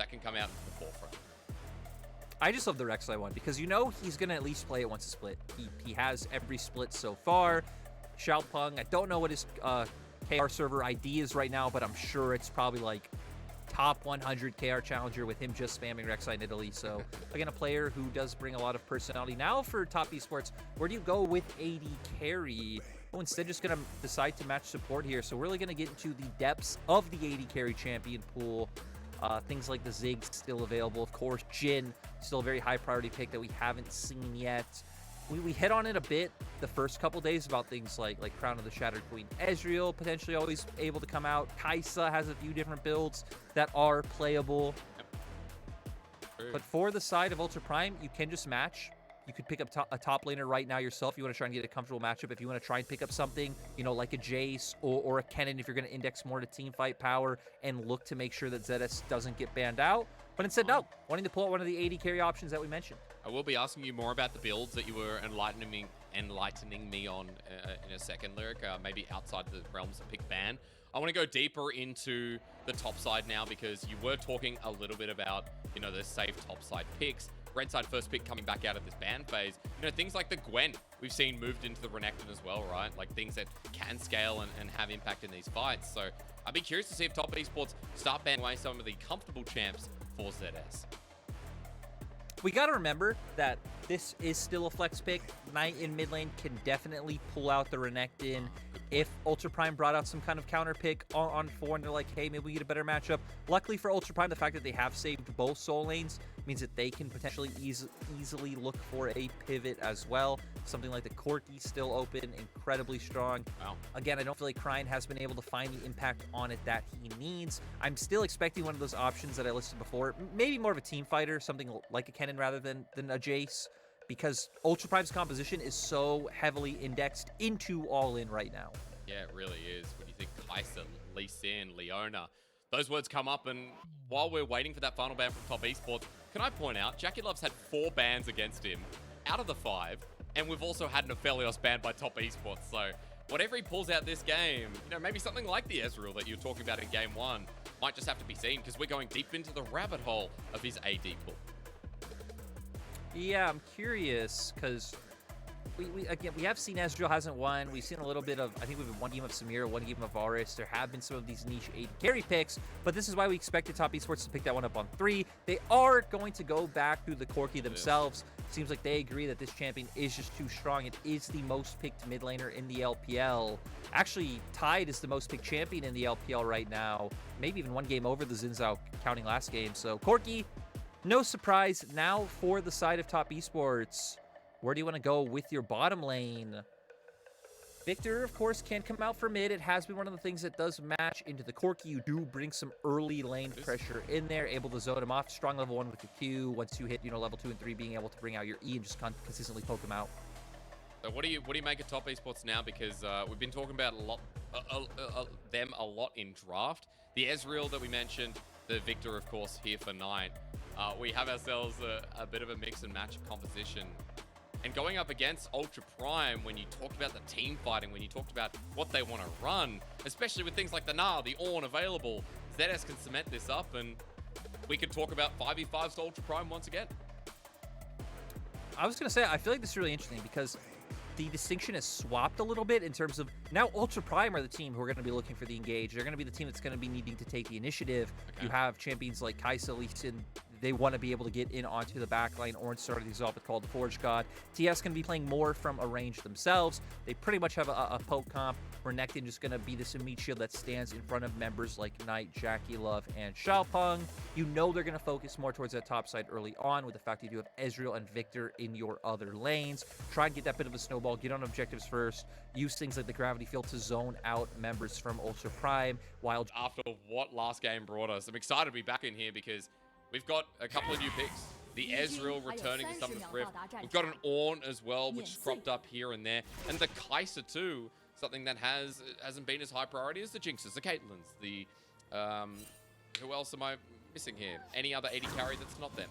that can come out into the forefront. I just love the Rek'Sai one because you know he's going to at least play it once a split. He has every split so far. Xiaopeng, I don't know what his KR server ID is right now, but I'm sure it's probably like top 100 KR challenger with him just spamming Rek'Sai Nidalee. So again, a player who does bring a lot of personality. Now for top esports, where do you go with AD carry? Oh, instead just going to decide to match support here. So we're really going to get into the depths of the AD carry champion pool. Things like the Ziggs still available. Of course, Jhin, still a very high priority pick that we haven't seen yet. We hit on it a bit the first couple days about things like Crown of the Shattered Queen Ezreal, potentially always able to come out. Kaisa has a few different builds that are playable. Yep. But for the side of Ultra Prime, you can just match. You could pick up a top laner right now yourself if you want to try and get a comfortable matchup. If you want to try and pick up something, you know, like a Jace or a Kennen, if you're going to index more to team fight power and look to make sure that ZS doesn't get banned out. But instead, no, wanting to pull out one of the AD carry options that we mentioned. I will be asking you more about the builds that you were enlightening me on in a second, Lyric, maybe outside the realms of pick ban. I want to go deeper into the top side now because you were talking a little bit about, you know, the safe top side picks. Red side first pick coming back out of this ban phase. You know, things like the Gwen we've seen moved into the Renekton as well, right? Like things that can scale and have impact in these fights. So I'd be curious to see if top esports start banning away some of the comfortable champs for ZS. We got to remember that this is still a flex pick. Knight in mid lane can definitely pull out the Renekton. If Ultra Prime brought out some kind of counter pick on 4 and they're like, hey, maybe we get a better matchup. Luckily for Ultra Prime, the fact that they have saved both soul lanes means that they can potentially easily look for a pivot as well. Something like the Corki still open, incredibly strong. Wow. Again, I don't feel like Cryin has been able to find the impact on it that he needs. I'm still expecting one of those options that I listed before. Maybe more of a team fighter, something like a Kennen rather than a Jace, because Ultra Prime's composition is so heavily indexed into all-in right now. Yeah, it really is. When you think Kaisa, Lee Sin, Leona, those words come up, and while we're waiting for that final ban from top esports, can I point out, JackeyLove's had 4 bans against him out of the 5, and we've also had an Aphelios banned by top esports, so whatever he pulls out this game, you know, maybe something like the Ezreal that you were talking about in game 1 might just have to be seen, because we're going deep into the rabbit hole of his AD pool. Yeah, I'm curious, because we have seen Ezreal hasn't won. We've seen a little bit of, I think we've been one game of Samira, one game of Varus. There have been some of these niche AD carry picks, but this is why we expected top esports to pick that one up on 3. They are going to go back to the Corki themselves. Seems like they agree that this champion is just too strong. It is the most picked mid laner in the LPL. Actually, tied is the most picked champion in the LPL right now. Maybe even one game over the Xin Zhao, counting last game. So Corki, no surprise. Now for the side of top esports, where do you want to go with your bottom lane? Viktor, of course, can come out for mid. It has been one of the things that does match into the Corki. You do bring some early lane pressure in there, able to zone him off. Strong level 1 with your Q. Once you hit, you know, level 2 and 3, being able to bring out your E and just consistently poke him out. So what do you make of top esports now? Because we've been talking about them a lot in draft. The Ezreal that we mentioned, the Viktor, of course, here for Knight. We have ourselves a bit of a mix and match composition. And going up against Ultra Prime, when you talked about the team fighting, when you talked about what they want to run, especially with things like the Gnar, the Ornn available, ZS can cement this up, and we could talk about 5v5s to Ultra Prime once again. I was going to say, I feel like this is really interesting because the distinction has swapped a little bit in terms of now Ultra Prime are the team who are going to be looking for the engage. They're going to be the team that's going to be needing to take the initiative. Okay. You have champions like Kaisa, Lee Sin. They want to be able to get in onto the backline. Ornn started these off with Call the Forge God. TES going to be playing more from a range themselves. They pretty much have a poke comp. Renekton just going to be this immediate shield that stands in front of members like Knight, JackeyLove, and Xiaopeng. You know they're going to focus more towards that top side early on with the fact that you have Ezreal and Viktor in your other lanes. Try and get that bit of a snowball. Get on objectives first. Use things like the Gravity Field to zone out members from Ultra Prime. While after what last game brought us, I'm excited to be back in here because we've got a couple of new picks. The Ezreal returning to Summon's Rift. We've got an Ornn as well, which is cropped up here and there. And the Kaisa too, something that hasn't been as high priority as the Jinxes, the Caitlyn's, the... who else am I missing here? Any other AD carry that's not them?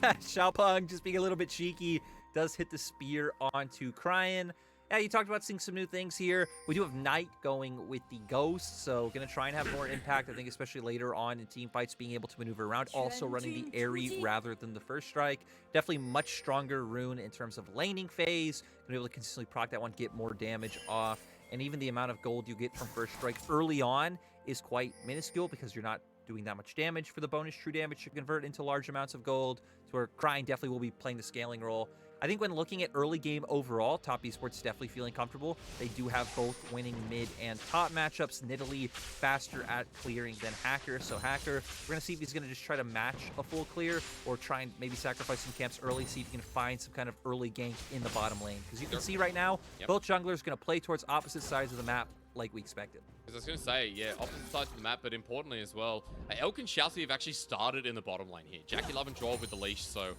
Xiaopeng just being a little bit cheeky, does hit the spear onto Cryin. Yeah, you talked about seeing some new things here. We do have Knight going with the Ghost, so going to try and have more impact, I think, especially later on in team fights, being able to maneuver around. Also running the Airy rather than the First Strike. Definitely much stronger rune in terms of laning phase. Going to be able to consistently proc that one, get more damage off. And even the amount of gold you get from First Strike early on is quite minuscule because you're not doing that much damage for the bonus true damage to convert into large amounts of gold. So where Cryin definitely will be playing the scaling role. I think when looking at early game overall, Top Esports definitely feeling comfortable. They do have both winning mid and top matchups. Nidalee faster at clearing than Hacker. So Hacker, we're going to see if he's going to just try to match a full clear or try and maybe sacrifice some camps early, see if he can find some kind of early gank in the bottom lane. Because you can see right now, both junglers going to play towards opposite sides of the map like we expected. I was going to say, yeah, opposite sides of the map, but importantly as well, ElK and ShiauC have actually started in the bottom lane here. JackeyLove and Zhuo with the leash, so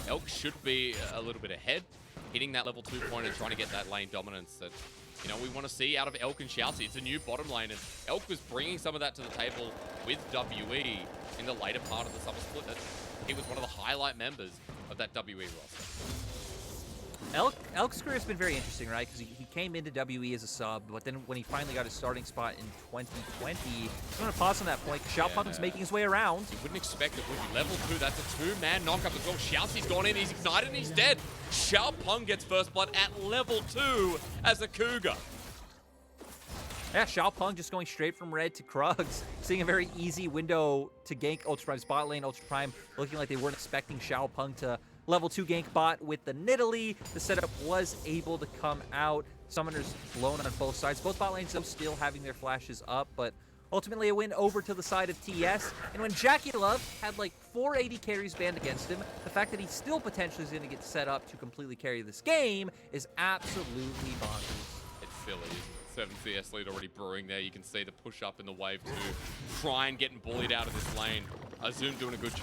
ElK should be a little bit ahead, hitting that level 2 point and trying to get that lane dominance that, you know, we want to see out of ElK and ShiauC. It's a new bottom lane, and ElK was bringing some of that to the table with WE in the later part of the summer split. He was one of the highlight members of that WE roster. ElK's career has been very interesting, right? Because he came into WE as a sub, but then when he finally got his starting spot in 2020, I'm going to pause on that point. Xiaopeng's making his way around. You wouldn't expect it, would you? Level 2, that's a 2-man knockup as well. ShiauC's gone in, he's ignited, and he's dead. Xiaopeng gets first blood at level 2 as a Cougar. Yeah, Xiaopeng just going straight from red to Krugs, seeing a very easy window to gank Ultra Prime's bot lane. Ultra Prime looking like they weren't expecting Xiaopeng to level 2 gank bot with the Nidalee. The setup was able to come out. Summoners blown on both sides. Both bot lanes, though, still having their flashes up, but ultimately a win over to the side of TES. And when JackeyLove had like 4 AD carries banned against him, the fact that he still potentially is going to get set up to completely carry this game is absolutely bonkers. It's silly, isn't it? 7 CS lead already brewing there. You can see the push up in the wave 2. Cryin getting bullied out of this lane. Azum doing a good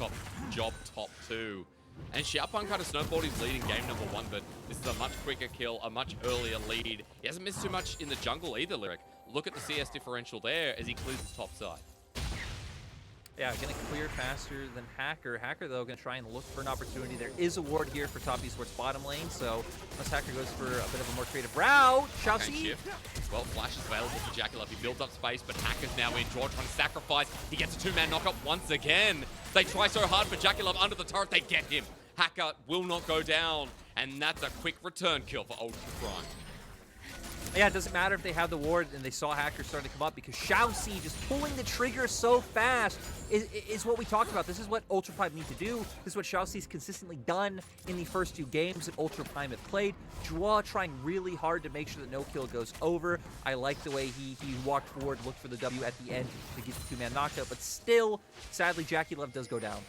job top 2. And Xiaopeng kind of snowballed his lead in game number 1, but this is a much quicker kill, a much earlier lead. He hasn't missed too much in the jungle either, Lyric. Look at the CS differential there as he clears the top side. Yeah, going to clear faster than Hacker. Hacker, though, going to try and look for an opportunity. There is a ward here for Top Esports bottom lane, so unless Hacker goes for a bit of a more creative route, ShiauC. Well, flash is available for JackeyLove. He builds up space, but Hacker's now in. Zhuo trying to sacrifice. He gets a 2-man knockup once again. They try so hard for JackeyLove under the turret. They get him. Hacker will not go down, and that's a quick return kill for Ultra Prime. Yeah, it doesn't matter if they have the ward and they saw Hacker starting to come up because ShiauC just pulling the trigger so fast is what we talked about. This is what Ultra Prime need to do. This is what ShiauC's consistently done in the first 2 games that Ultra Prime have played. Zhuo trying really hard to make sure that no kill goes over. I like the way he walked forward, looked for the W at the end to get the 2-man knockout, but still, sadly, JackeyLove does go down.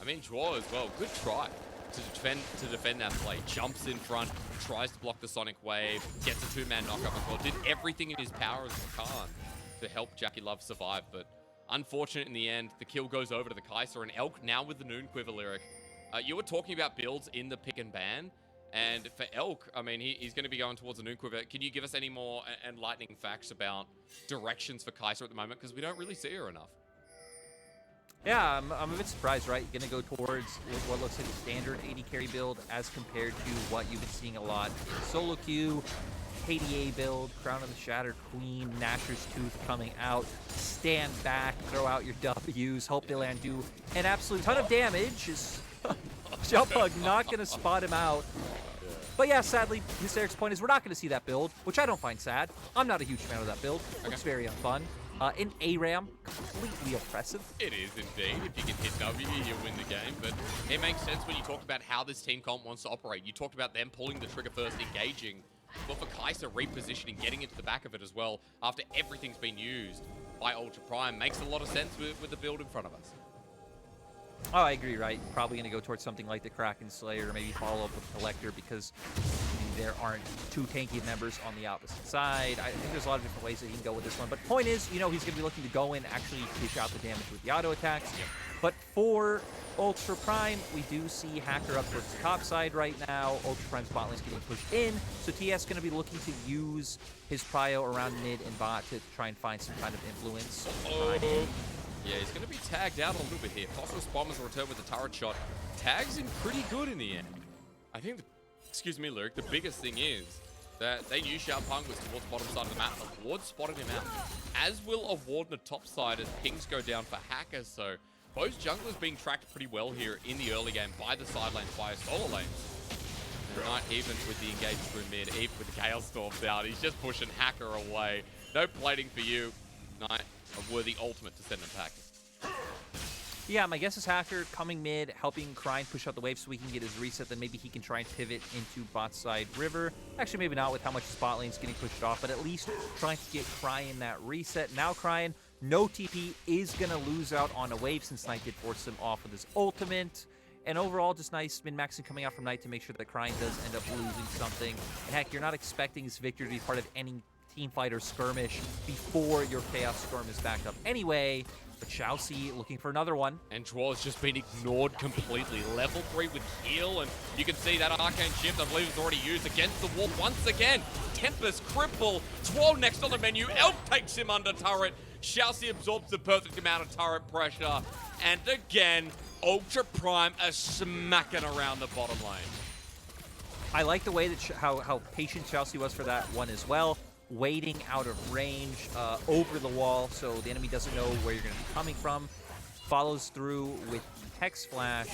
I mean, Zhuo as well. Good try to defend that play. Jumps in front, tries to block the Sonic Wave, gets a 2-man knockup as well. Did everything in his power as he can to help JackeyLove survive, but unfortunate in the end. The kill goes over to the Kaisa, and ElK now with the Noon Quiver, Lyric. You were talking about builds in the pick and ban, and for ElK, I mean, he's going to be going towards the Noon Quiver. Can you give us any more enlightening facts about directions for Kaisa at the moment? Because we don't really see her enough. Yeah, I'm a bit surprised, right? You're going to go towards what looks like a standard AD carry build as compared to what you've been seeing a lot in solo queue, KDA build, Crown of the Shattered Queen, Nashor's Tooth coming out, stand back, throw out your W's, hope they land do an absolute ton of damage. Xiaopeng not going to spot him out. But yeah, sadly, Hysteric's point is we're not going to see that build, which I don't find sad. I'm not a huge fan of that build. Looks very unfun. In ARAM, completely oppressive. It is indeed. If you can hit W, you win the game. But it makes sense when you talk about how this team comp wants to operate. You talked about them pulling the trigger first, engaging. But for Kaisa, repositioning, getting into the back of it as well, after everything's been used by Ultra Prime, makes a lot of sense with the build in front of us. Oh, I agree, right? Probably going to go towards something like the Kraken Slayer, or maybe follow up with Collector, because there aren't 2 tanky members on the opposite side. I think there's a lot of different ways that he can go with this one. But point is, you know, he's going to be looking to go in, actually dish out the damage with the auto attacks. Yep. But for Ultra Prime, we do see Hacker up towards the top side right now. Ultra Prime's bot lane's getting pushed in. So TS going to be looking to use his prio around mid and bot to try and find some kind of influence. Yeah, he's going to be tagged out a little bit here. Phosphorus Bombers will return with the turret shot. Tags him pretty good in the end. I think, excuse me, Lyric, the biggest thing is They knew Xiaopeng was towards the bottom side of the map. The Ward spotted him out, as will a Ward on the top side as pings go down for Hacker. So both junglers being tracked pretty well here in the early game by the side lanes, by solo lanes. And Knight even with the engage through mid, even with the Gale Storms out, he's just pushing Hacker away. No plating for you. Knight, a worthy ultimate to send him packing. Yeah, my guess is Hacker coming mid, helping Cryin push out the wave so we can get his reset. Then maybe he can try and pivot into bot side river. Actually, maybe not with how much spot lane's getting pushed off, but at least trying to get Cryin that reset. Now Cryin, no TP, is going to lose out on a wave since Knight did force him off with his ultimate. And overall, just nice min-maxing coming out from Knight to make sure that Cryin does end up losing something. And heck, you're not expecting this Viktor to be part of any team fight or skirmish before your Chaos Storm is backed up anyway. But ShiauC looking for another one. And Zhuo has just been ignored completely. Level 3 with heal, and you can see that arcane shift, I believe, is already used against the wall once again. Tempest, cripple, Zhuo next on the menu. Elk takes him under turret. ShiauC absorbs the perfect amount of turret pressure. And again, Ultra Prime are smacking around the bottom lane. I like the way that how patient ShiauC was for that one as well. Waiting out of range over the wall so the enemy doesn't know where you're going to be coming from. Follows through with Hex Flash.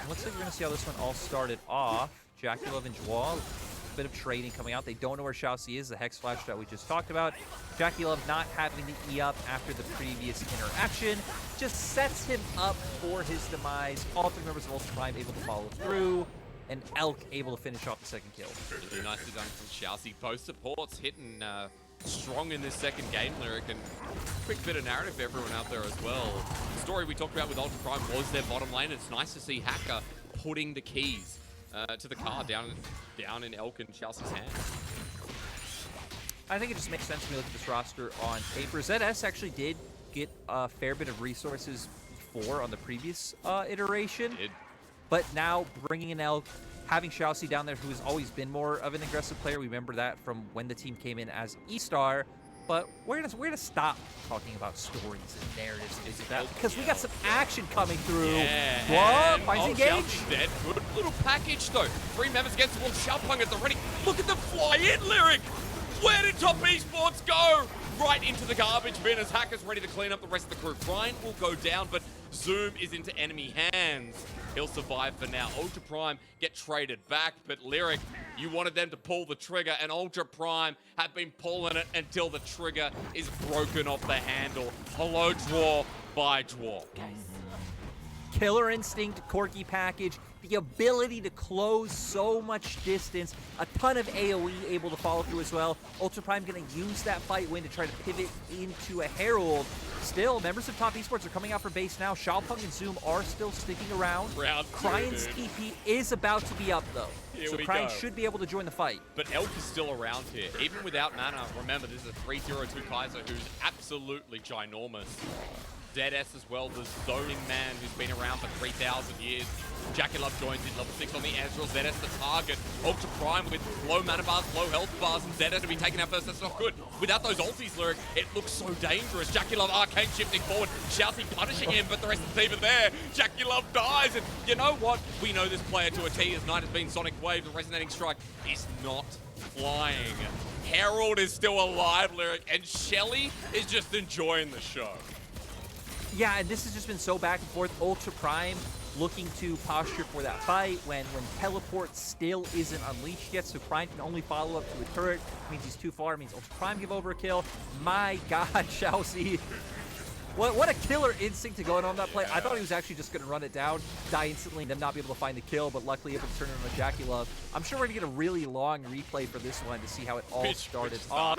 Looks like we're going to see how this one all started off. JackeyLove and Zhuo. A bit of trading coming out. They don't know where ShiauC is, the Hex Flash that we just talked about. JackeyLove not having the E-up after the previous interaction. Just sets him up for his demise. All three members of Ultra Prime able to follow through. And Elk able to finish off the second kill. Really nicely done from ShiauC. Both supports hitting strong in this second game, Lyric, and quick bit of narrative for everyone out there as well. The story we talked about with Ultra Prime was their bottom lane. It's nice to see Hacker putting the keys to the car down in Elk and ShiauC's hand. I think it just makes sense when you look at this roster on paper. ZS actually did get a fair bit of resources before on the previous iteration. But now bringing in Elk, having ShiauC down there, who has always been more of an aggressive player. We remember that from when the team came in as E-Star. But we're gonna stop talking about stories and narratives and things like that because we got some action coming through. Yeah, what? Finds engage. Dead. Good little package though. 3 members against the wall. Xiaopeng at the ready. Look at the fly in, Lyric. Where did top esports go? Right into the garbage bin as Hacker's ready to clean up the rest of the crew. Cryin will go down, but Zoom is into enemy hands. He'll survive for now. Ultra Prime get traded back, but Lyric, you wanted them to pull the trigger, and Ultra Prime have been pulling it until the trigger is broken off the handle. Hello, draw by draw. Killer Instinct, Corki package, the ability to close so much distance, a ton of AoE able to follow through as well. Ultra Prime going to use that fight win to try to pivot into a Herald. Still, members of Top Esports are coming out for base now. Xiaopeng and Zoom are still sticking around. Cryan's TP is about to be up though. So Cryin should be able to join the fight. But Elk is still around here, even without mana. Remember, this is a 3-0-2 Kaisa who's absolutely ginormous. ZS as well, the zoning man who's been around for 3,000 years. JackeyLove joins in, level 6 on the Ezreal. ZS the target. Ultra Prime with low mana bars, low health bars, and ZS to be taken out first. That's not good. Without those ultis, Lyric, it looks so dangerous. JackeyLove arcane shifting forward. ShiauC punishing him, but the rest of the team are there. JackeyLove dies, and you know what? We know this player to a T. As Knight has been Sonic Wave. The resonating strike is not flying. Herald is still alive, Lyric, and Shelly is just enjoying the show. Yeah, and this has just been so back and forth. Ultra Prime looking to posture for that fight when teleport still isn't unleashed yet, so Cryin can only follow up to a turret. Means he's too far, means Ultra Prime give over a kill. My God, ShiauC. What a killer instinct to go in on that play. I thought he was actually just going to run it down, die instantly, and then not be able to find the kill, but luckily able to turn it on JackeyLove. I'm sure we're going to get a really long replay for this one to see how it all started off.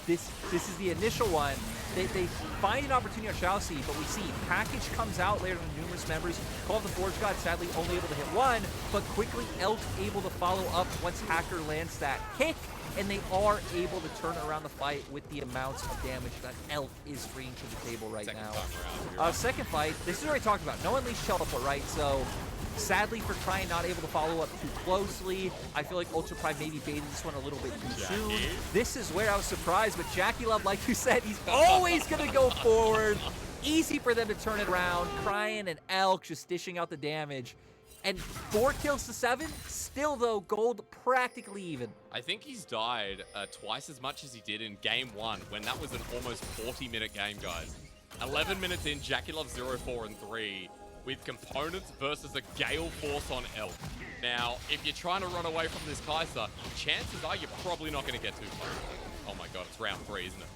This is the initial one. They find an opportunity on ShiauC, but we see package comes out later on numerous members. Call of the Forge God sadly only able to hit one, but quickly Elk able to follow up once Hacker lands that kick. And they are able to turn around the fight with the amounts of damage that Elk is bringing to the table right now. Second fight, this is already talked about. No unleashed teleport, right? So sadly for Cryin not able to follow up too closely. I feel like Ultra Prime maybe baited this one a little bit too soon. This is where I was surprised, but JackeyLove, like you said, he's always going to go forward. Easy for them to turn it around. Cryin and Elk just dishing out the damage. And 4 kills to 7. Still, though, gold practically even. I think he's died twice as much as he did in game 1, when that was an almost 40-minute game, guys. 11 minutes in, JackeyLove 0-4 and 3, with components versus a Gale Force on Elk. Now, if you're trying to run away from this Kaisa, chances are you're probably not going to get too far. Oh my god, it's round 3, isn't it?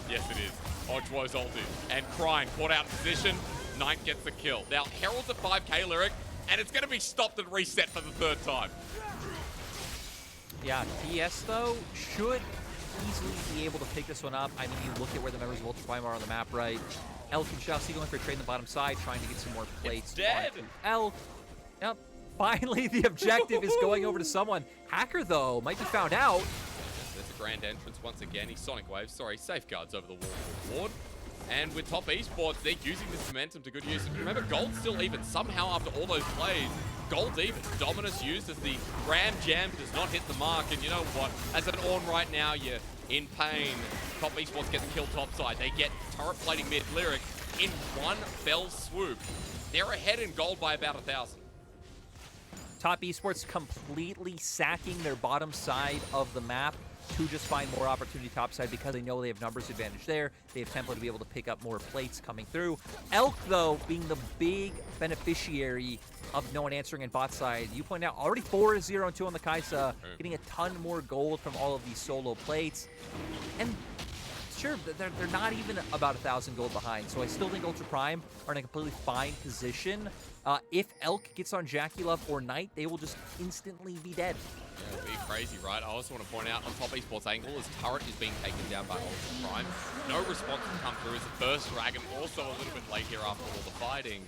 Yes, it is. Oh, Zhuo's ulted. And Cryin caught out in position. Knight gets the kill. Now, Herald's at 5k Lyric, and it's going to be stopped and reset for the 3rd time. Yeah, TES, though, should easily be able to pick this one up. I mean, you look at where the members of Ultra Prime are on the map, right? Elk and ShiauC going for a trade in the bottom side, trying to get some more plates. It's dead! Elk. Yep. Finally, the objective is going over to someone. Hacker, though, might be found out. There's a grand entrance once again. He's Sonic Wave. Sorry, safeguards over the wall for Ward. And with top esports, they're using this momentum to good use. Remember, Gold's still even. Somehow, after all those plays, Gold's even. Dominus used as the Ram Jam does not hit the mark. And you know what? As an Ornn right now, you're in pain. Top esports get the kill topside. They get turret plating mid Lyric in one fell swoop. They're ahead in gold by about 1,000. Top esports completely sacking their bottom side of the map to just find more opportunity topside because they know they have numbers advantage there. They have tempo to be able to pick up more plates coming through. Elk, though, being the big beneficiary of no one answering in bot side. You point out already 4-0-2 on the Kaisa, getting a ton more gold from all of these solo plates. And sure, they're not even about 1,000 gold behind, so I still think Ultra Prime are in a completely fine position. If Elk gets on JackeyLove or Knight, they will just instantly be dead. Yeah, it'll be crazy, right? I also want to point out on top esports angle, his turret is being taken down by Ultra Prime. No response can come through as the first Dragon, also a little bit late here after all the fighting.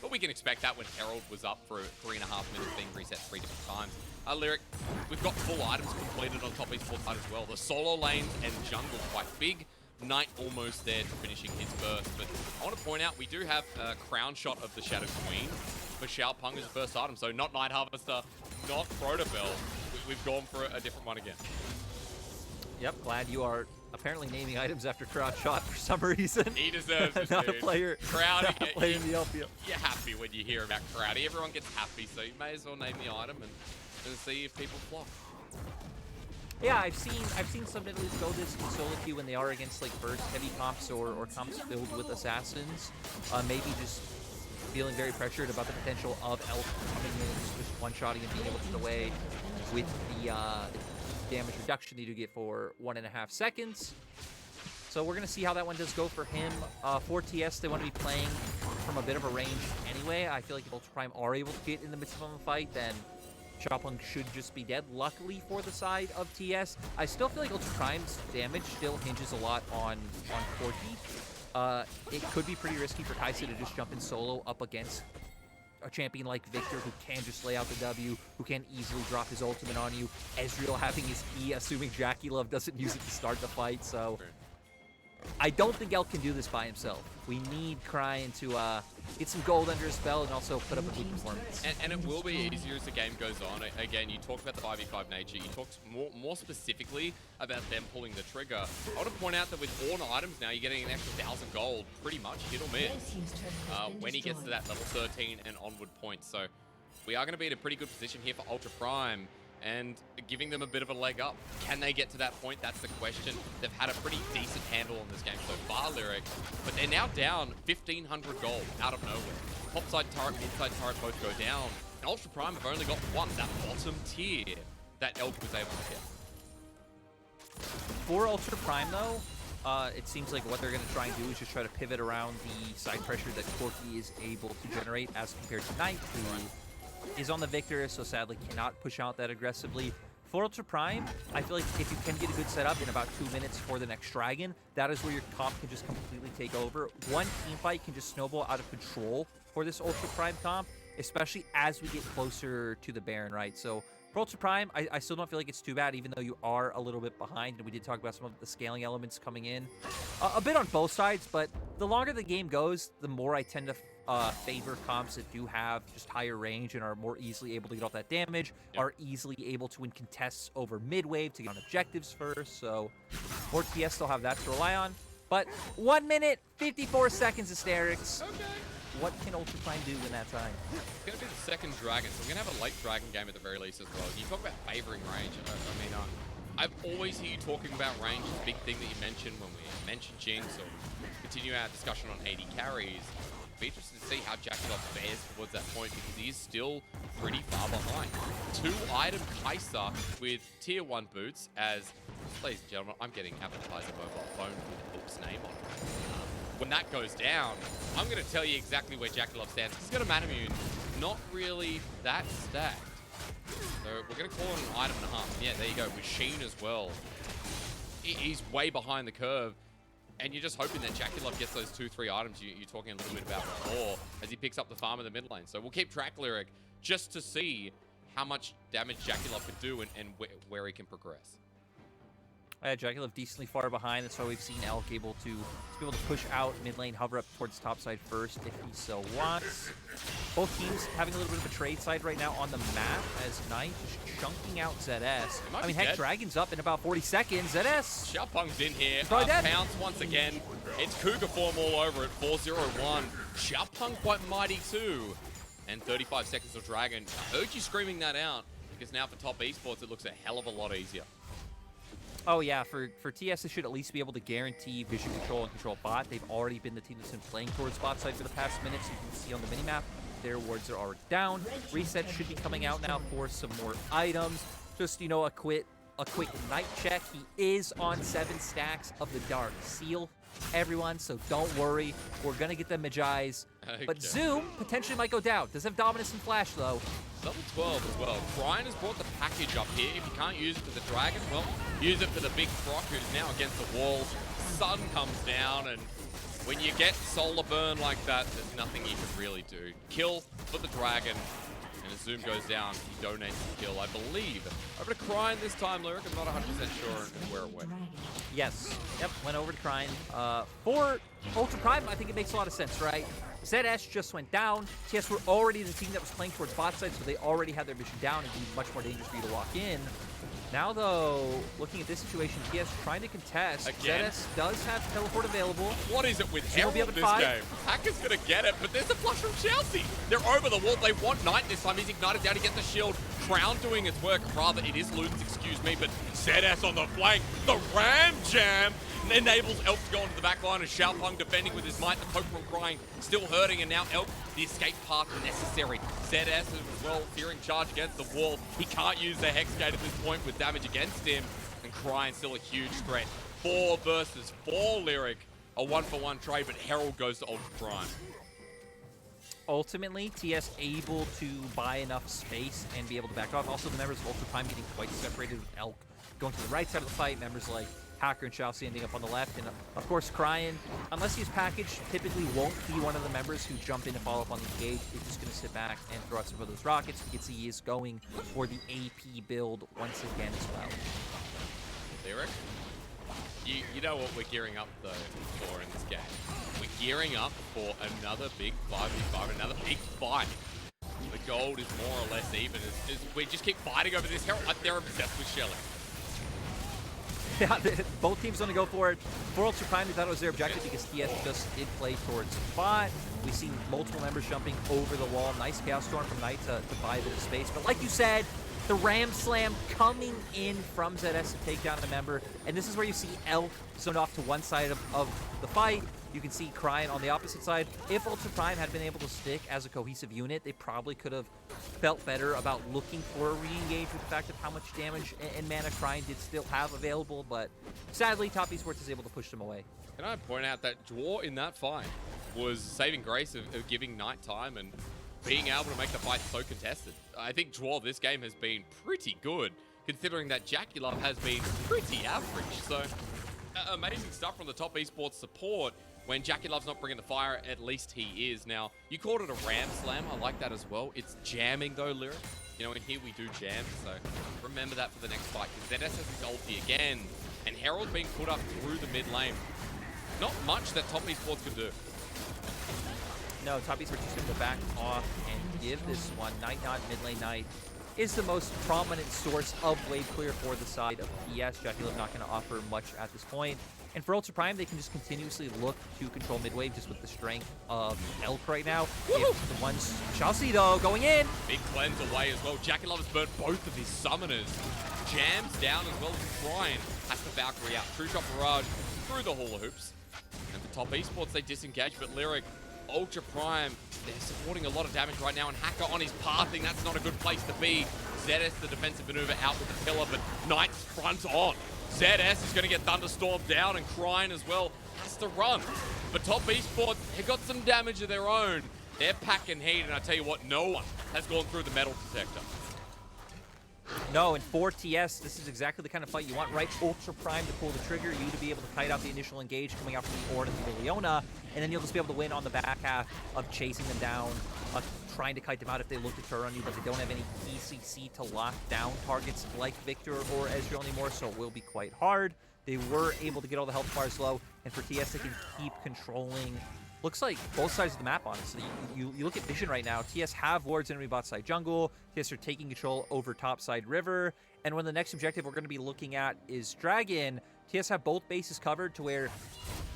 But we can expect that when Herald was up for 3.5 minutes, being reset 3 different times. Lyric, we've got full items completed on top esports side as well. The solo lanes and jungle quite big. Knight almost there to finishing his burst. But I want to point out, we do have a crown shot of the Shadow Queen for Xiaopeng as the first item. So not Night Harvester, not Protobell. We've gone for a different one again. Yep, glad you are apparently naming items after Crown Shot for some reason. He deserves it, Not dude. a player. Crowdy, Not a player in the LPL. You're happy when you hear about Crowdy. Everyone gets happy, so you may as well name the item and see if people flock. Yeah, I've seen some Nidalees go this in solo queue when they are against like burst heavy comps or comps filled with assassins. Maybe just feeling very pressured about the potential of Elk coming in, just one-shotting and being able to get away with the damage reduction they do get for 1.5 seconds. So we're going to see how that one does go for him. For TS, they want to be playing from a bit of a range anyway. I feel like if Ultra Prime are able to get in the midst of a fight, then Xiaopeng should just be dead. Luckily for the side of TS, I still feel like Ultra Prime's damage still hinges a lot on Corki. It could be pretty risky for Kaisa to just jump in solo up against a champion like Viktor, who can just lay out the W, who can easily drop his ultimate on you. Ezreal having his E, assuming JackeyLove doesn't use it to start the fight. So I don't think Elk can do this by himself. We need Cryin to get some gold under his belt and also put up a good performance. And it will be easier as the game goes on. Again, you talked about the 5v5 nature. You talked more specifically about them pulling the trigger. I want to point out that with Ornn items now, you're getting an extra 1,000 gold, pretty much hit or miss, when he gets to that level 13 and onward point. So we are going to be in a pretty good position here for Ultra Prime, and giving them a bit of a leg up. Can they get to that point? That's the question. They've had a pretty decent handle on this game so far, Lyric, but they're now down 1,500 gold out of nowhere. Topside turret, midside turret both go down, and Ultra Prime have only got one, that bottom tier that Elk was able to get. For Ultra Prime, though, it seems like what they're going to try and do is just try to pivot around the side pressure that Corki is able to generate as compared to Knight, who is on the Viktor, so sadly cannot push out that aggressively. For Ultra Prime, I feel like if you can get a good setup in about 2 minutes for the next Dragon, that is where your comp can just completely take over. One team fight can just snowball out of control for this Ultra Prime comp, especially as we get closer to the Baron, right? So for Ultra Prime, I still don't feel like it's too bad, even though you are a little bit behind, and we did talk about some of the scaling elements coming in. A bit on both sides, but the longer the game goes, the more I tend to favor comps that do have just higher range and are more easily able to get off that damage, are easily able to win contests over mid-wave to get on objectives first. So more TS still have that to rely on. But 1 minute, 54 seconds Hysterics. Okay. what can Ultra Prime do in that time? It's going to be the second dragon, so we're going to have a late dragon game at the very least as well. You talk about favoring range. I mean, I've always heard you talking about range. It's a big thing that you mentioned when we mentioned Jinx or continue our discussion on AD carries. Be interested to see how JackeyLove fares towards that point because he is still pretty far behind. 2-item Kaisa with tier 1 boots as, ladies and gentlemen, I'm getting advertised a mobile phone with the book's name on it. When that goes down, I'm going to tell you exactly where JackeyLove stands. He's got a Manamune, not really that stacked. So we're going to call it an item and a half. Yeah, there you go. With Sheen as well. He's way behind the curve. And you're just hoping that JackeyLove gets those 2-3 items you're talking a little bit about before as he picks up the farm in the mid lane. So we'll keep track, Lyric, just to see how much damage JackeyLove can do and where he can progress. JackeyLove decently far behind. That's why we've seen Elk able to be able to push out mid lane, hover up towards top side first if he so wants. Both teams having a little bit of a trade side right now on the map as Knight just chunking out ZS. I mean, heck, dead. Dragon's up in about 40 seconds. ZS! Xiaopeng's in here. Dead. Pounce once again. It's Cougar form all over it. 4-0-1. Xiaopeng quite mighty too. And 35 seconds of Dragon. I heard you screaming that out because now for top esports, it looks a hell of a lot easier. Oh yeah, for TS, they should at least be able to guarantee vision control and control bot. They've already been the team that's been playing towards bot side for the past minutes. You can see on the minimap, their wards are already down. Reset should be coming out now for some more items. Just, you know, a quick Knight check. He is on 7 stacks of the Dark Seal, everyone, so don't worry. We're going to get the Magi's. Okay. But Zoom potentially might go down. Does have Dominance and Flash, though. Level 12 as well. Cryin has brought the package up here. If you can't use it for the Dragon, well, use it for the big Croc who's now against the wall. Sun comes down, and when you get solar burn like that, there's nothing you can really do. Kill for the Dragon, and as Zoom goes down, he donates the kill, I believe. Over to Cryin this time, Lyric. I'm not 100% sure where it went. Yes. Yep, went over to Cryin. For Ultra Prime, I think it makes a lot of sense, right? ZS just went down. TS were already the team that was playing towards bot side, so they already had their vision down and be much more dangerous for you to walk in. Now, though, looking at this situation, TS trying to contest. Again? ZS does have teleport available. What is it with Herald this game? Hacker's going to get it, but there's a flush from ShiauC. They're over the wall. They want Knight this time. He's ignited down to get the shield. Crown doing its work. Rather, it is Ludens, excuse me, but ZS on the flank. The Ram Jam enables Elk to go into the back line, and Xiaopeng defending with his might. The poke from Cryin still hurting, and now Elk, the escape path necessary. ZS as well, fearing charge against the wall. He can't use the Hex Gate at this point with damage against him, and Cryin still a huge threat. 4 versus 4, Lyric. A 1-for-1 trade, but Herald goes to Ultra Prime. Ultimately, TS able to buy enough space and be able to back off. Also, the members of Ultra Prime getting quite separated with Elk going to the right side of the fight. Members like Hacker and ShiauC ending up on the left. And of course, Cryin, unless he's packaged, typically won't be one of the members who jump in to follow up on the engage. He's just going to sit back and throw out some of those rockets. You can see he is going for the AP build once again as well. Lyric, you know what we're gearing up though for in this game. We're gearing up for another big 5v5, another big fight. The gold is more or less even. We just keep fighting over this. Herald, they're obsessed with shelling. Yeah, both teams want to go for it. For Ultra Prime, they thought it was their objective because TS just did play towards bot. We've seen multiple members jumping over the wall. Nice Chaos Storm from Knight to buy a bit of space. But like you said, the Ram Slam coming in from ZS to take down a member. And this is where you see Elk zoned off to one side of the fight. You can see Cryin on the opposite side. If Ultra Prime had been able to stick as a cohesive unit, they probably could have felt better about looking for a re-engage with the fact of how much damage and mana Cryin did still have available. But sadly, Top Esports is able to push them away. Can I point out that Zhuo in that fight was saving grace of giving Knight time and being able to make the fight so contested. I think Zhuo this game has been pretty good, considering that JackeyLove has been pretty average. So amazing stuff from the Top Esports support. When JackeyLove's not bringing the fire, at least he is. Now, you called it a Ram Slam. I like that as well. It's jamming, though, Lyric. You know, in here we do jam, so remember that for the next fight. Because ZS has his ulti again, and Herald being put up through the mid lane. Not much that Top Esports can do. No, Top Esports just going to go back off and give this one. Night, not mid lane Night. is the most prominent source of wave clear for the side of TES. JackeyLove not going to offer much at this point. And for Ultra Prime, they can just continuously look to control mid wave just with the strength of Elk right now. If the ones ShiauC though going in. Big cleanse away as well. JackeyLove has burnt both of his summoners. Jams down as well as Cryin has the Valkyrie out. True Shot Barrage through the hula hoops. And for top esports, they disengage, but Lyric, Ultra Prime, they're supporting a lot of damage right now, and Hacker on his pathing, that's not a good place to be. ZS, the defensive maneuver, out with the pillar, but Knight's front on. ZS is going to get thunderstormed down, and Cryin as well has to run. But top esports, they've got some damage of their own. They're packing heat, and I tell you what, no one has gone through the metal detector. No, and for TS, this is exactly the kind of fight you want, right? Ultra Prime to pull the trigger, you to be able to kite out the initial engage coming out from the Ornn and the Leona, and then you'll just be able to win on the back half of chasing them down, trying to kite them out if they look to turn on you, but they don't have any ECC to lock down targets like Viktor or Ezreal anymore, so it will be quite hard. They were able to get all the health bars low, and for TS, they can keep controlling. Looks like both sides of the map, honestly. You look at Vision right now. TS have wards enemy bot side jungle. TS are taking control over top side river. And when the next objective we're going to be looking at is Dragon, TS have both bases covered to where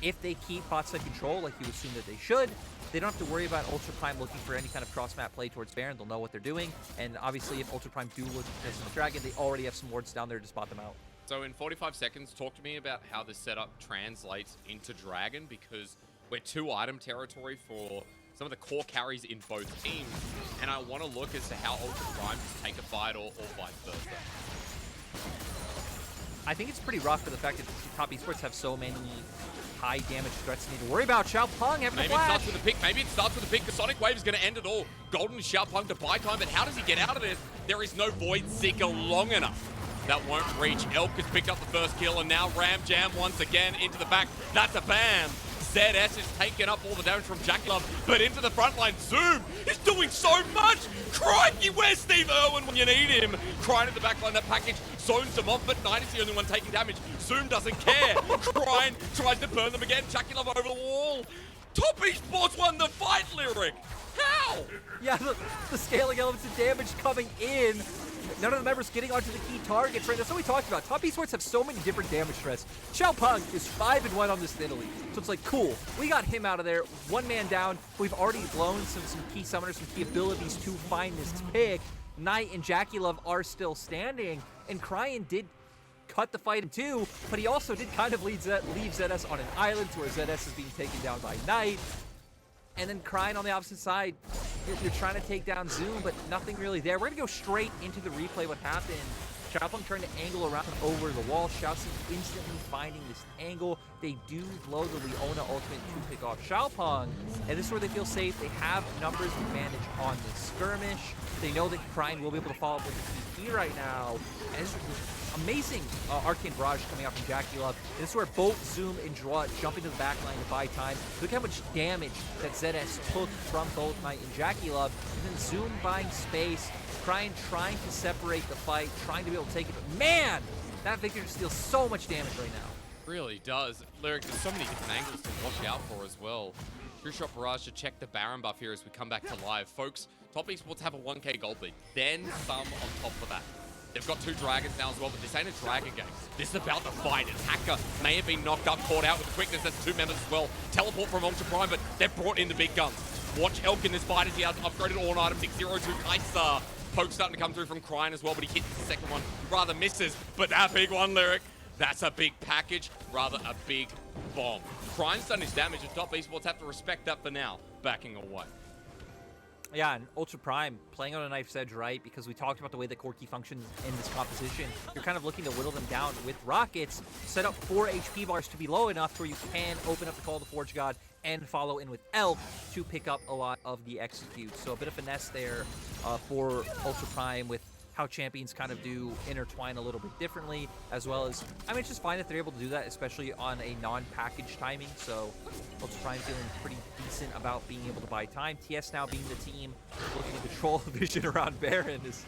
if they keep bot side control, like you assume that they should, they don't have to worry about Ultra Prime looking for any kind of cross map play towards Baron. They'll know what they're doing. And obviously, if Ultra Prime do look at the Dragon, they already have some wards down there to spot them out. So in 45 seconds, talk to me about how this setup translates into Dragon, because we're 2-item territory for some of the core carries in both teams, and I want to look as to how Ultra Prime just take a fight or vice versa. I think it's pretty rough for the fact that top esports have so many high damage threats they need to worry about. Xiaopeng having Maybe a flash. it starts with a pick. Maybe it starts with a pick. The Sonic Wave is going to end it all. Golden and Xiaopeng to buy time, but how does he get out of this? There is no Void Seeker long enough. That won't reach. Elk has picked up the first kill, and now Ram Jam once again into the back. That's a ban. ZS is taking up all the damage from JackeyLove, but into the front line, Zoom is doing so much! Crikey, where's Steve Irwin when you need him? Cryin at the back line, that package zones him off, but Knight is the only one taking damage. Zoom doesn't care. Cryin tries to burn them again. JackeyLove over the wall. Top esports won the fight, Lyric. How? Yeah, the scaling elements of damage coming in. None of the members getting onto the key targets, right? That's what we talked about. Top esports have so many different damage threats. Xiaopeng is 5-1 on this Nidalee. So it's like, cool. We got him out of there. One man down. We've already blown some key summoners, some key abilities to find this pick. Knight and JackeyLove are still standing. And Cryin did cut the fight in two, but he also did kind of leave ZS on an island to where ZS is being taken down by Knight. And then Cryin on the opposite side, you're trying to take down Zoom, but nothing really there. We're going to go straight into the replay what happened. Xiaopeng trying to angle around over the wall. ShiauC instantly finding this angle. They do blow the Leona ultimate to pick off Xiaopeng, and this is where they feel safe. They have numbers advantage on this skirmish. They know that Cryin will be able to follow up with the TP right now. And this amazing arcane barrage coming out from JackeyLove. And this is where both Zoom and Zhuo jump into the backline to buy time. Look how much damage that ZS took from both Knight and JackeyLove. And then Zoom buying space. Cryin trying to separate the fight, trying to be able to take it. But man, that Viktor just deals so much damage right now. Really does. Lyric, there's so many different angles to watch out for as well. True Shot Barrage to check the Baron buff here as we come back to live. Folks, top esports have a 1k gold lead, then some on top of that. They've got 2 dragons now as well, but this ain't a dragon game. This is about the fight. And Hacker may have been knocked up, caught out with the quickness. That's 2 members as well. Teleport from Ultra Prime, but they've brought in the big guns. Watch Elk in this fight as he has upgraded Ornn item 602 Kaisa. Poke starting to come through from Cryin as well, but he hits the second one. Rather misses, but that big one, Lyric, that's a big package, rather a big bomb. Cryin's done his damage, and top esports have to respect that for now, backing away. Yeah, and Ultra Prime playing on a knife's edge, right? Because we talked about the way that Corki functions in this composition. You're kind of looking to whittle them down with rockets, set up 4 HP bars to be low enough to where you can open up the Call of the Forge God and follow in with Elk to pick up a lot of the execute. So a bit of finesse there for Ultra Prime with how champions kind of do intertwine a little bit differently, as well as, I mean, it's just fine that they're able to do that, especially on a non-package timing. So Ultra Prime feeling pretty decent about being able to buy time. TS now being the team looking to control vision around Baron is,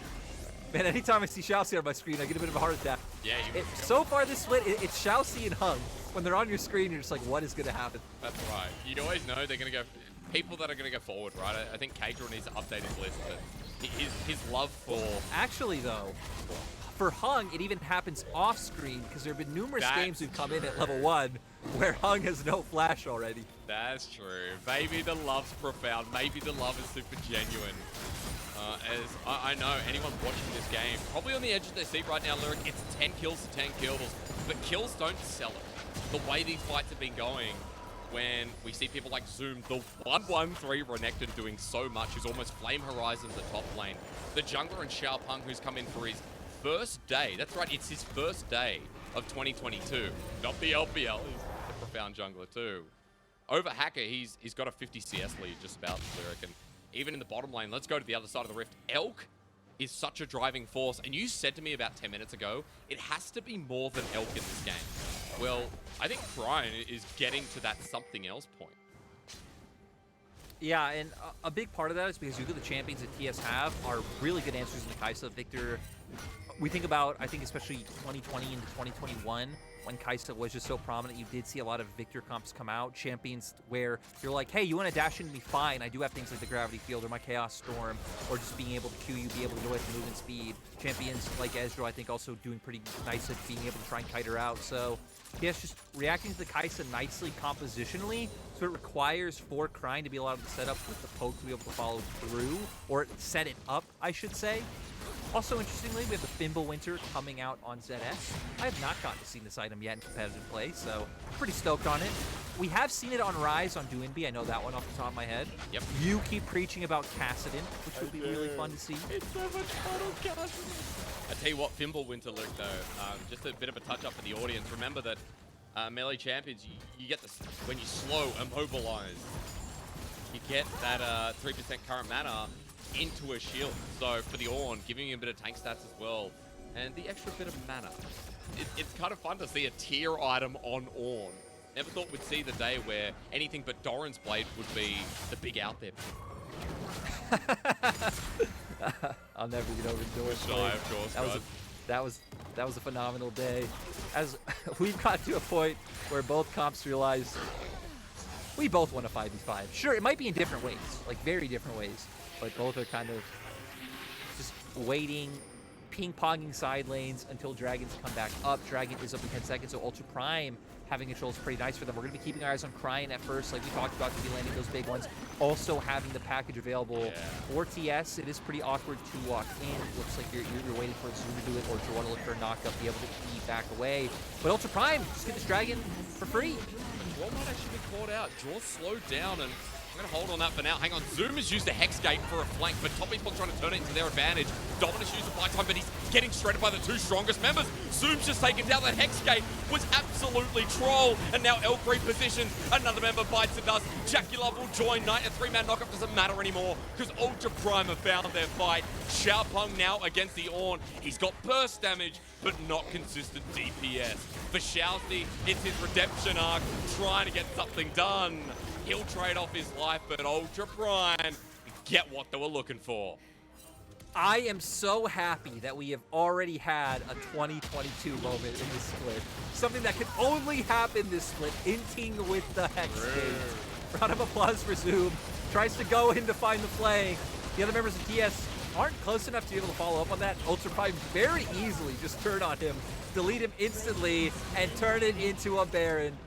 man, anytime I see ShiauC on my screen, I get a bit of a heart attack. Yeah, so far this split, it's ShiauC and Hung. When they're on your screen, you're just like, what is going to happen? That's right. You'd always know they're going to go people that are going to go forward, right? I think Kadra needs to update his list, but his love for... Actually, though, for Hung, it even happens off-screen because there have been numerous games we've come in at level 1 where Hung has no flash already. That's true. Maybe the love's profound. Maybe the love is super genuine. As I know, anyone watching this game, probably on the edge of their seat right now, Lyric, it's 10 kills to 10 kills, but kills don't sell it. The way these fights have been going, when we see people like Zoom, the 1-1-3 Renekton doing so much, who's almost Flame Horizons the top lane. The jungler and Xiaopeng, who's come in for his first day. That's right, it's his first day of 2022. Not the LPL, he's a profound jungler too. Over Hacker, he's got a 50 CS lead just about, Lyric, and even in the bottom lane, let's go to the other side of the rift. Elk is such a driving force, and you said to me about 10 minutes ago, it has to be more than Elk in this game. Well, I think Cryin is getting to that something else point. Yeah, and a big part of that is because you look at the champions that TS have are really good answers in the Kaisa. Viktor, we think about, I think especially 2020 into 2021, when Kaisa was just so prominent, you did see a lot of Viktor comps come out, champions where you're like, hey, you want to dash into me? Fine. I do have things like the Gravity Field or my Chaos Storm, or just being able to Q you, be able to go with movement speed. Champions like Ezreal, I think, also doing pretty nice at being able to try and kite her out. So, yes, just reacting to the Kaisa nicely compositionally, so it requires for Cryin to be able to set up with the poke to be able to follow through, or set it up, I should say. Also, interestingly, we have the Fimbulwinter coming out on ZS. I have not gotten to see this item yet in competitive play, so I'm pretty stoked on it. We have seen it on Rise on Doinby. I know that one off the top of my head. Yep. You keep preaching about Kassadin, which would be really fun to see. It's so much fun on Kassadin. I tell you what, Fimbulwinter, Luke, though, just a bit of a touch-up for the audience. Remember that melee champions, you get this when you slow immobilize. You get that 3% current mana into a shield. So for the Ornn, giving you a bit of tank stats as well, and the extra bit of mana. It's kind of fun to see a tier item on Ornn. Never thought we'd see the day where anything but Doran's Blade would be the big out there. I'll never get over Doran's Blade. Of course, that was a phenomenal day. As we've got to a point where both comps realize we both want a 5v5. Sure, it might be in different ways, like very different ways. But both are kind of just waiting, ping-ponging side lanes until Dragons come back up. Dragon is up in 10 seconds, so Ultra Prime having control is pretty nice for them. We're going to be keeping our eyes on Cryin at first, like we talked about, to be landing those big ones. Also having the package available for TS. It is pretty awkward to walk in. It looks like you're waiting for Zoom to do it, or Zhuo to look for a knockup, be able to key back away. But Ultra Prime, just get this Dragon for free. Zhuo might actually be caught out. Zhuo slowed down, and I'm going to hold on that for now. Hang on, Zoom has used the Hex Gate for a flank, but Top Esports trying to turn it into their advantage. Dominus used the fight time, but he's getting shredded by the two strongest members. Zoom's just taken down. That Hex Gate was absolutely troll, and now Elk repositions. Another member bites the dust. JackeyLove will join. Knight, a three-man knockup doesn't matter anymore, because Ultra Prime have found their fight. Xiaopeng now against the Ornn. He's got burst damage, but not consistent DPS. For ShiauC, it's his redemption arc, trying to get something done. He'll trade off his life, but Ultra Prime get what they were looking for. I am so happy that we have already had a 2022 moment in this split. Something that can only happen this split, inting with the Hex Gate. Round of applause for Zoom. Tries to go in to find the flank. The other members of TS aren't close enough to be able to follow up on that. Ultra Prime very easily just turn on him, delete him instantly, and turn it into a Baron.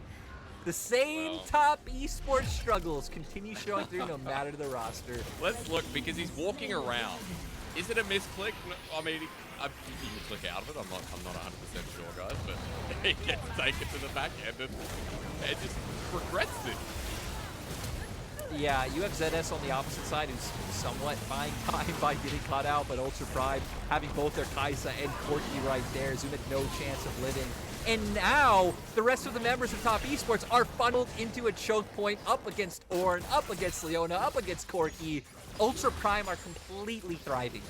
The same top esports struggles continue showing through no matter the roster. Let's look, because he's walking around. Is it a misclick? I mean, you can click out of it. I'm not 100% sure, guys, but he gets taken to the back end and it just regrets it. Yeah, you have ZS on the opposite side who's somewhat buying time by getting caught out, but Ultra Prime having both their Kaisa and Corki right there. Zoom had no chance of living. And now, the rest of the members of Top Esports are funneled into a choke point up against Ornn, up against Leona, up against Corki. Ultra Prime are completely thriving.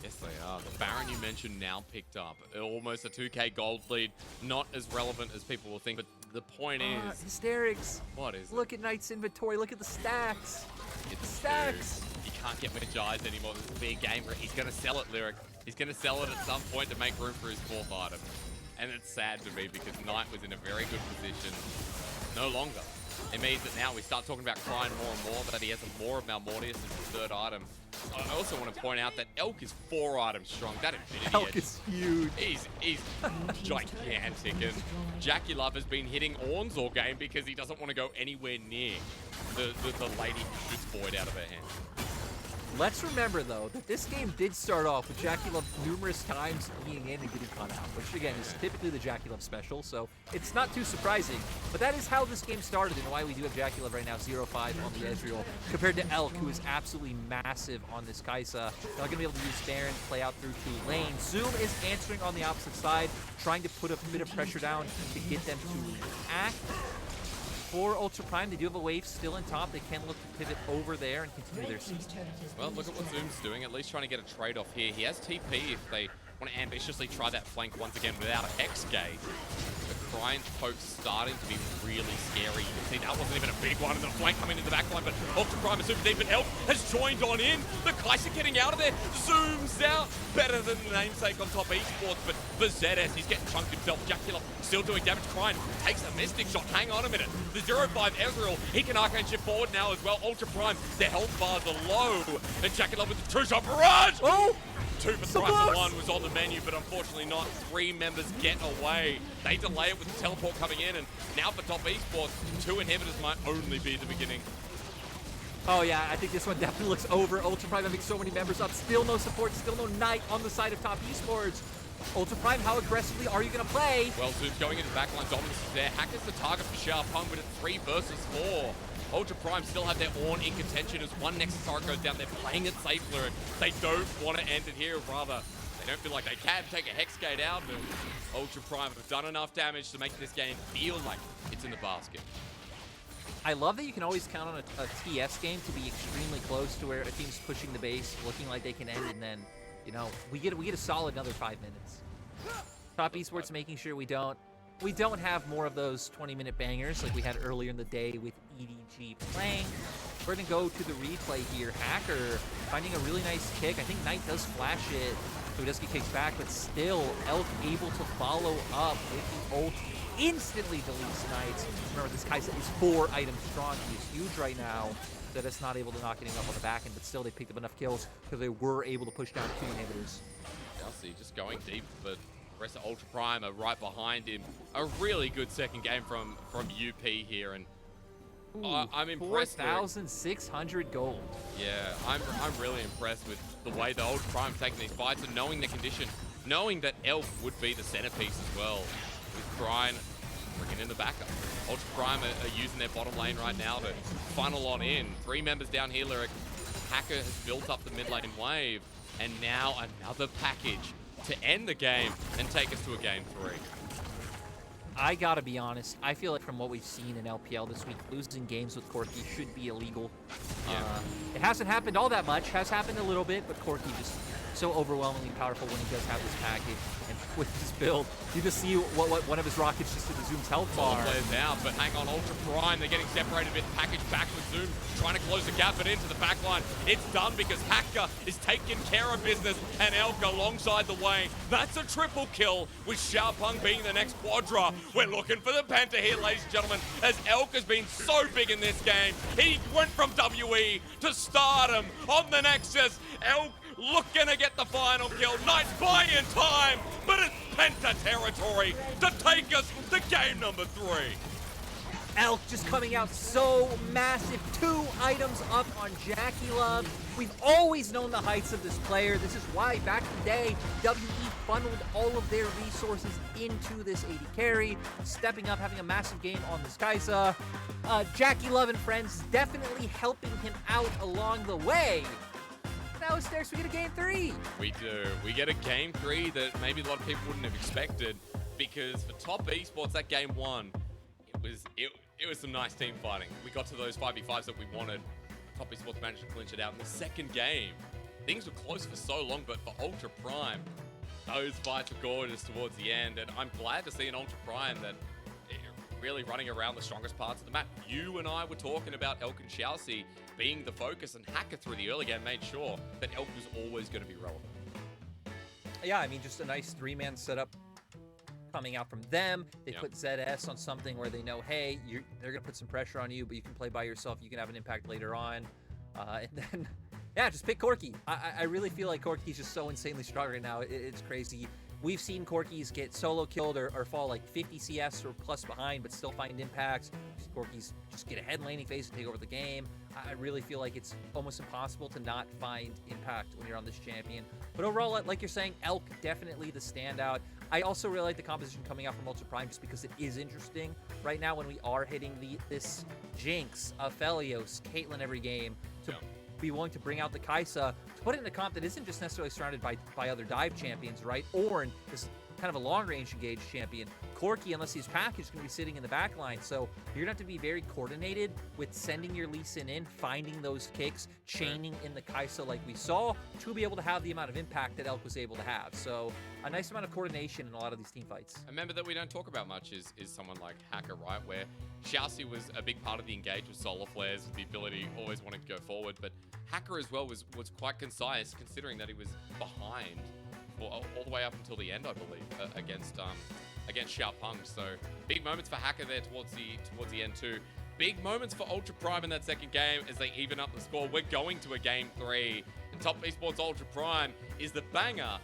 Yes, they are. The Baron you mentioned now picked up. Almost a 2k gold lead. Not as relevant as people will think, but the point is... Hysterics. What is it? Look at Knight's inventory. Look at the stacks. It's stacks. You can't get much eyes anymore. This will be a game where he's going to sell it, Lyric. He's going to sell it at some point to make room for his fourth item. And it's sad to me because Knight was in a very good position. No longer. It means that now we start talking about Cryin more and more, that he has a more of Malmortius as his third item. I also want to point out that Elk is 4 items strong. That Infinity Elk Edge, is huge. He's gigantic. And JackeyLove has been hitting Ornns all game because he doesn't want to go anywhere near the lady who shoots Void out of her hand. Let's remember, though, that this game did start off with JackeyLove numerous times being in and getting caught out, which, again, is typically the JackeyLove special, so it's not too surprising. But that is how this game started and why we do have JackeyLove right now 0-5 on the Ezreal, compared to Elk, who is absolutely massive on this Kaisa. Not going to be able to use Baron, play out through 2 lanes. Zoom is answering on the opposite side, trying to put a bit of pressure down to get them to act. For Ultra Prime, they do have a wave still in top. They can look to pivot over there and continue their siege. Well, look at what Zoom's doing, at least trying to get a trade-off here. He has TP if they want to ambitiously try that flank once again without a Hex Gate. The Cryin poke's starting to be really scary. You can see that wasn't even a big one in the flank coming into the backline, but Ultra Prime is super deep, and Elk has joined on in. The Kaisa getting out of there, zooms out. Better than the namesake on top Esports, but for ZS, he's getting chunked himself. JackeyLove still doing damage. Cryin takes a Mystic Shot. Hang on a minute. The 0-5 Ezreal, he can arcane shift forward now as well. Ultra Prime, their health bars are low. And JackeyLove with the 2-shot barrage! Oh! 2 for So thrice close. for 1 was on the menu, but unfortunately not. 3 members get away. They delay it with the teleport coming in, and now for top Esports, 2 inhibitors might only be the beginning. Oh yeah, I think this one definitely looks over. Ultra Prime having so many members up. Still no support, still no Knight on the side of top Esports. Ultra Prime, how aggressively are you going to play? Well, Zoom's going into backline dominance is there. Hacker's the target for Xiaopeng, but it's 3 versus 4. Ultra Prime still have their Ornn in contention as one Nexus Turret goes down. They're playing it safe, Lyric. They don't want to end it here, rather. They don't feel like they can take a Hex Gate out, but Ultra Prime have done enough damage to make this game feel like it's in the basket. I love that you can always count on a TS game to be extremely close to where a team's pushing the base, looking like they can end, and then, you know, we get a solid another 5 minutes. Top Esports making sure we don't have more of those 20-minute bangers like we had earlier in the day with EDG playing. We're going to go to the replay here. Hacker finding a really nice kick. I think Knight does flash it, so he does get kicked back, but still Elk able to follow up with the ult. Instantly deletes Knight. Remember, this Kaisa is 4 items strong. He's huge right now. That it's not able to knock anything up on the back end, but still they picked up enough kills because they were able to push down 2 inhibitors. Xiaoc just going deep, but the rest of Ultra Prime are right behind him. A really good second game from UP here, and I'm impressed. 4,600 gold. Yeah, I'm really impressed with the way the Ultra Prime taking these fights and knowing the condition, knowing that Elf would be the centerpiece as well. With Cryin bringing in the backup. Ultra Prime are using their bottom lane right now to funnel on in. 3 members down here, Lyric. Hacker has built up the mid lane wave, and now another package to end the game and take us to a game 3. I gotta be honest, I feel like from what we've seen in LPL this week, losing games with Corki should be illegal. Yeah. It hasn't happened all that much, has happened a little bit, but Corki just so overwhelmingly powerful when he does have this package. And with his build, you just see what one of his rockets just to the Zoom's health bar. Players out, but hang on, Ultra Prime, they're getting separated a bit. Package back with Zoom, trying to close the gap, but into the back line. It's done because Hacker is taking care of business, and Elk alongside the way. That's a triple kill with Xiaopeng being the next Quadra. We're looking for the Penta here, ladies and gentlemen, as Elk has been so big in this game. He went from WE to stardom on the Nexus. Elk looking to get the final kill. Nice buy-in time, but it's Penta territory to take us to game number 3. Elk just coming out so massive. 2 items up on JackeyLove. We've always known the heights of this player. This is why back in the day, WE funneled all of their resources into this AD carry, stepping up, having a massive game on this Kaisa. JackeyLove and friends definitely helping him out along the way. Now it's there, so we get a game 3. We do. We get a game 3 that maybe a lot of people wouldn't have expected, because for top Esports, that game 1, it was some nice team fighting. We got to those 5v5s that we wanted. Top Esports managed to clinch it out in the second game. Things were close for so long, but for Ultra Prime, those fights were gorgeous towards the end, and I'm glad to see an Ultra Prime that really running around the strongest parts of the map. You and I were talking about Elk and ShiauC being the focus, and Hacker through the early game made sure that Elk was always going to be relevant. Yeah, I mean, just a nice 3-man setup coming out from them. They Yep. put ZS on something where they know, hey, they're going to put some pressure on you, but you can play by yourself. You can have an impact later on. And then, yeah, just pick Corki. I really feel like Corki's just so insanely strong right now. It's crazy. We've seen Corkis get solo killed or fall like 50 CS or plus behind, but still find impacts. Corkis just get ahead in laning phase and take over the game. I really feel like it's almost impossible to not find impact when you're on this champion. But overall, like you're saying, Elk definitely the standout. I also really like the composition coming out from Ultra Prime just because it is interesting right now when we are hitting this Jinx, Aphelios, Caitlyn every game to be willing to bring out the Kaisa, to put it in a comp that isn't just necessarily surrounded by other dive champions, right? Ornn is kind of a long-range engaged champion. Corki, unless he's packaged, is going to be sitting in the back line. So you're going to have to be very coordinated with sending your Lee Sin in, finding those kicks, chaining in the Kaisa like we saw, to be able to have the amount of impact that Elk was able to have. So a nice amount of coordination in a lot of these team fights. A member that we don't talk about much is someone like Hacker, right? Where ShiauC was a big part of the engage with solar flares, with the ability always wanting to go forward. But Hacker as well was quite concise, considering that he was behind all the way up until the end, I believe, against Xiaopeng. So big moments for Hacker there towards the end too. Big moments for Ultra Prime in that second game as they even up the score. We're going to a game 3. And Top Esports Ultra Prime is the banger